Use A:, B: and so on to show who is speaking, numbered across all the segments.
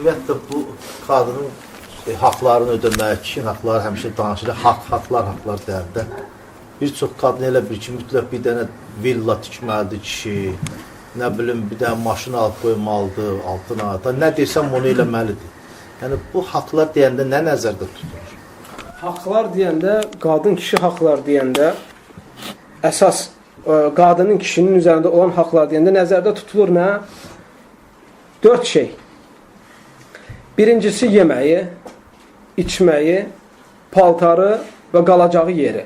A: ümumiyyətlə bu qadının haqlarını ödəmək, kişinin haqları həmişə danışılır, haqlar deyəndə bir çox qadın elə bir ki, mütləq bir dənə villa tikməlidir kişi, nə bilim, bir dənə maşın alıb qoymalıdır altına, da nə desəm onu eləməlidir. Yəni, bu haqlar deyəndə nə nəzərdə tutulur?
B: Haqlar deyəndə, qadın-kişi haqlar deyəndə, əsas qadının kişinin üzərində olan haqlar deyəndə nəzərdə tutulur nə? 4 şey. Birincisi yeməyi, içməyi, paltarı və qalacağı yeri.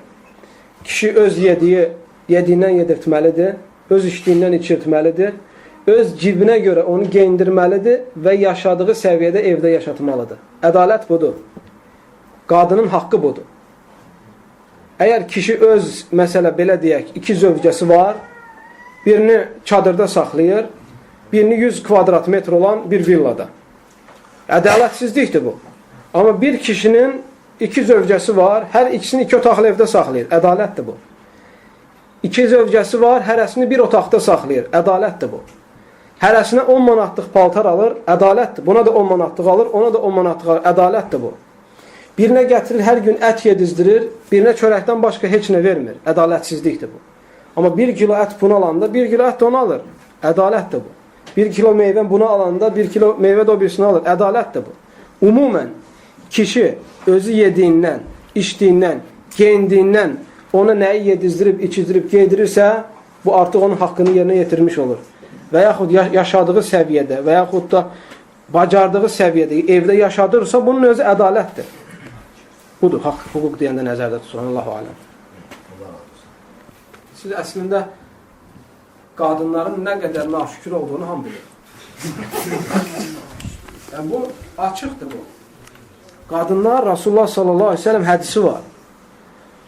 B: Kişi öz yediyindən yedirtməlidir, öz içdiyindən içirtməlidir, öz cibinə görə onu geyindirməlidir və yaşadığı səviyyədə evdə yaşatmalıdır. Ədalət budur. Qadının haqqı budur. Əgər kişi öz, məsələ belə deyək, 2 zövcəsi var, birini çadırda saxlayır, birini 100 kvadrat metr olan bir villada. Ədalətsizlikdir bu. Amma bir kişinin 2 zövcəsi var, hər ikisini 2 otaqlı evdə saxlayır. Ədalətdir bu. 2 zövcəsi var, hərəsini bir otaqda saxlayır. Ədalətdir bu. Hərəsinə 10 manatlıq paltar alır. Ədalətdir. Buna da 10 manatlıq alır, ona da 10 manatlıq alır. Ədalətdir bu. Birinə gətirir, hər gün ət yedizdirir, birinə çörəkdən başqa heç nə vermir. Ədalətsizlikdir bu. Amma 1 kilo ət bunu alanda 1 kilo ət də onu alır. Ədalətdir bu. 1 kilo meyvə bunu alanda 1 kilo meyvə də o birisini alır. Ədalətdir bu. Umumən kişi özü yediyindən, içdiyindən, geyindiyindən ona nəyi yedizdirib, içizdirib, geydirirsə, bu artıq onun haqqını yerinə yetirmiş olur. Və yaxud yaşadığı səviyyədə və yaxud da bacardığı səviyyədə evdə yaşadırsa, bunun özü ədalətdir. Budur, haqq, hüquq deyəndə nəzərdə tutulur. Allahu aləm. Siz əslində qadınların nə qədər naşükür olduğunu ham bilir. Yəni, bu açıqdır bu. Qadınlar, Rasulullah sallallahu aleyhi ve sellem hədisi var.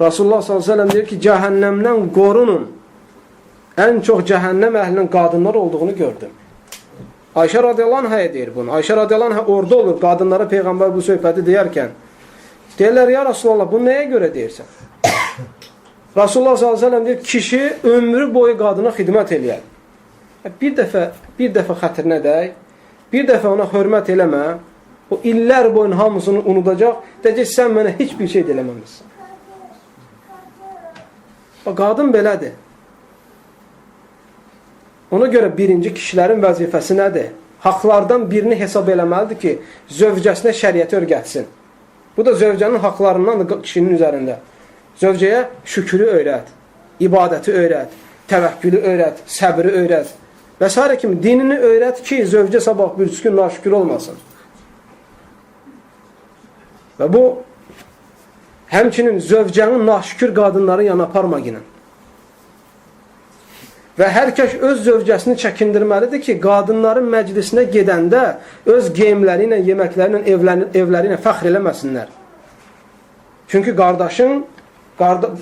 B: Rasulullah sallallahu aleyhi ve sellem deyir ki, cəhənnəmdən qorunun. Ən çox cəhənnəm əhlinin qadınlar olduğunu gördüm. Ayşə radiyallahu anhaya deyir bunu. Ayşə radiyallahu anhaya orada olur, qadınlara Peyğəmbər bu söhbəti deyərkən. Deyirlər, ya Rasulullah, bunu nəyə görə deyirsən? Rasulullah sallallahu aleyhi ve sellem deyir, kişi ömrü boyu qadına xidmət eləyər. Bir dəfə xətrinə dəy, bir dəfə ona hörmət eləmə, o illər boyun hamısını unudacaq, deyəcək, sən mənə heç bir şey eləməmişsən. Qadın belədir. Ona görə birinci kişilərin vəzifəsi nədir? Haqlardan birini hesab eləməlidir ki, zövcəsinə şəriəti öyrətsin. Bu da zövcənin haqlarındandır kişinin üzərində. Zövcəyə şükrü öyrət, ibadəti öyrət, təvəkkülü öyrət, səbri öyrət və s. kimi dinini öyrət ki, zövcə sabah bir gün naşükür olmasın. Və bu, həmçinin zövcənin naşükür qadınların yanına aparma yine. Və hər kəs öz zövcəsini çəkindirməlidir ki, qadınların məclisinə gedəndə öz geyimləri ilə, yeməkləri ilə, evləri ilə fəxr eləməsinlər. Çünki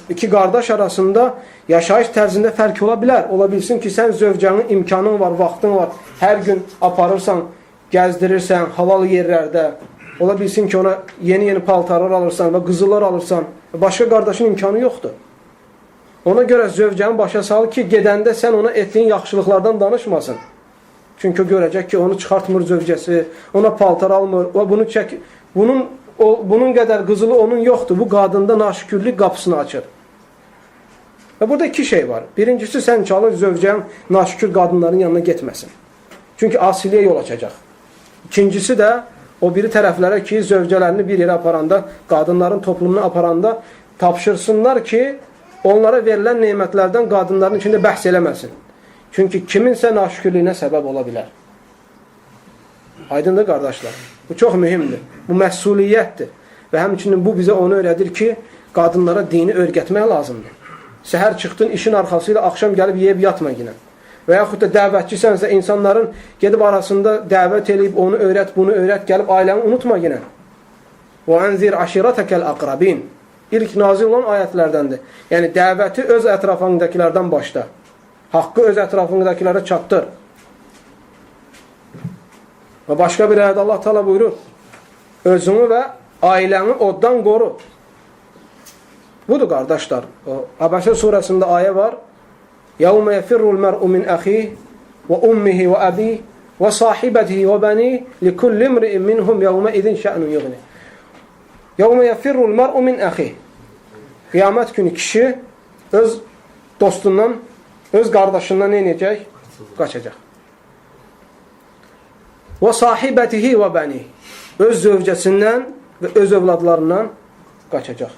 B: iki qardaş arasında yaşayış tərzində fərq ola bilər. Ola bilsin ki, sən zövcənin imkanın var, vaxtın var, hər gün aparırsan, gəzdirirsən, halal yerlərdə. Ola bilsin ki, ona yeni paltarlar alırsan və qızıllar alırsan. Başqa qardaşın imkanı yoxdur. Ona görə zövcəni başa sal ki, gedəndə sən ona etdiyin yaxşılıqlardan danışmasın. Çünki o görəcək ki, onu çıxartmır zövcəsi, ona paltar almır, bunun qədər qızılı onun yoxdur. Bu qadında naşükürlük qapısını açır. Və burada 2 şey var. Birincisi, sən çalır zövcən naşükür qadınların yanına getməsin. Çünki asiliyə yol açacaq. İkincisi də, o biri tərəflərə ki, zövcələrini bir yerə aparanda, qadınların toplumuna aparanda tapşırsınlar ki, onlara verilən nemətlərdən qadınların içində bəhs eləməsin. Çünki kiminsə naşükürlüyünə səbəb ola bilər. Aydındır, qardaşlar. Bu çox mühümdür. Bu məsuliyyətdir. Və həmçinin bu bizə onu öyrədir ki, qadınlara dini öyrətmək lazımdır. Səhər çıxdın, işin arxasıyla axşam gəlib yeyib yatma yine. Və yaxud da dəvətçisənsə, insanların gedib arasında dəvət eləyib, onu öyrət, bunu öyrət, gəlib ailəni unutma yine. وَاَنْزِرْ عَشِرَتَكَ الْأَقْرَبِينَ İlk nazil olan ayətlərdəndir. Yəni, dəvəti öz ətrafındakilərdən başla. Haqqı öz ətrafındakilərə çatdır. Və başqa bir ayədə Allah Teala buyurur, özünü və ailəni oddan qoru. Budur, qardaşlar. Əbəsə surəsində ayə var. يَوْمَ يَفِرُّ الْمَرْءُ مِنْ أَخِيهِ وَأُمِّهِ وَأَبِيهِ və sahibatihi və bani likulli imri'in minhum yawma idin şa'nun yughni. Yawma yafirru'l mar'u min akhihi. Qiyamət günü kişi öz dostundan, öz qardaşından nə edəcək? Qaçacaq. Və sahibatihi və bani. Öz zövcəsindən və öz övladlarından qaçacaq.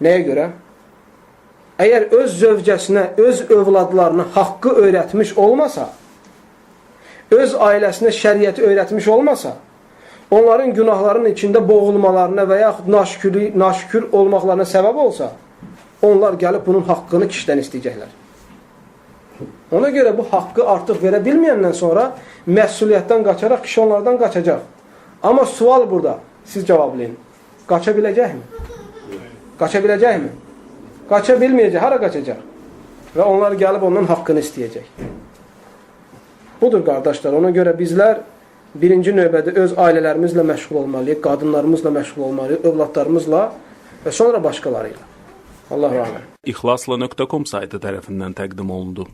B: Nəyə görə? Əgər öz zövcəsinə, öz övladlarına haqqı öyrətmiş olmasa, öz ailəsinə şəriəti öyrətmiş olmasa, onların günahlarının içində boğulmalarına və yaxud naşükür olmaqlarına səbəb olsa, onlar gəlib bunun haqqını kişidən istəyəcəklər. Ona görə bu haqqı artıq verə bilməyəndən sonra məsuliyyətdən qaçaraq kişi onlardan qaçacaq. Amma sual burada, siz cavablayın. Qaça biləcəkmi? Qaça biləcəkmi? Qaça bilməyəcək, hara qaçacaq? Və onlar gəlib ondan haqqını istəyəcək. Budur qardaşlar, ona görə bizlər birinci növbədə öz ailələrimizlə məşğul olmalıyıq, qadınlarımızla məşğul olmalıyıq, övladlarımızla və sonra başqaları ilə. Allahu aləm.
C: İxlasla.com saytı tərəfindən təqdim olundu.